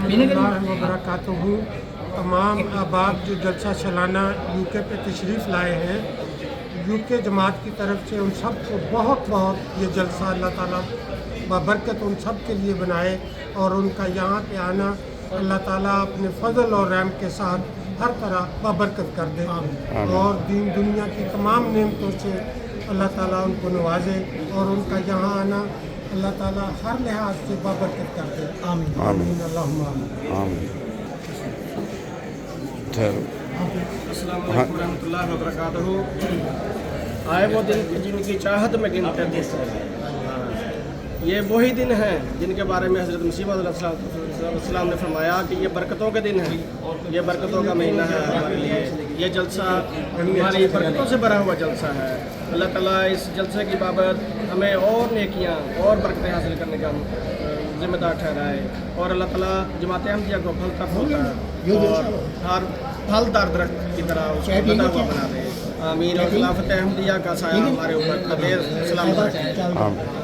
रहमतुल्लाहि व बरकातुहू। तमाम अहबाब जो जलसा सालाना यूके पे तशरीफ़ लाए हैं, यूके जमात की तरफ से उन सब को बहुत बहुत ये जलसा अल्लाह ताला बबरकत उन सब के लिए बनाए और उनका यहाँ पे आना अल्लाह ताला अपने फ़ज़ल और रहम के साथ हर तरह बबरकत कर दे और दीन दुनिया की तमाम नेमतों से अल्लाह ताला उनको नवाजे और उनका यहाँ आना अल्लाह ताला हर लिहाज से बबरकत कर दे। आमीन आमीन अल्लाहुम्मा आमीन। अस्सलाम वालेकुम रहमतुल्लाहि व बरकातुहू। आए वो दिन जिनकी चाहत में गिनते थे, ये वही दिन हैं जिनके बारे में हज़रत मसीह अलैहिस्सलाम ने फरमाया कि ये बरकतों के दिन है, ये बरकतों का महीना है हमारे लिए। ये जलसा हमारी बरकतों से भरा हुआ जलसा है। अल्लाह ताला इस जलसे की बाबत हमें और नेकियां और बरकतें हासिल करने का ज़िम्मेदार ठहराए और अल्लाह ताला जमात अहमदिया को फलता फूलता और हर फलदार दरख्त की तरह उसको लदा हुआ बना दे। आमीन। और खिलाफत अहमदिया का साया हमारे ऊपर कदेर सलामत रखे। आमीन।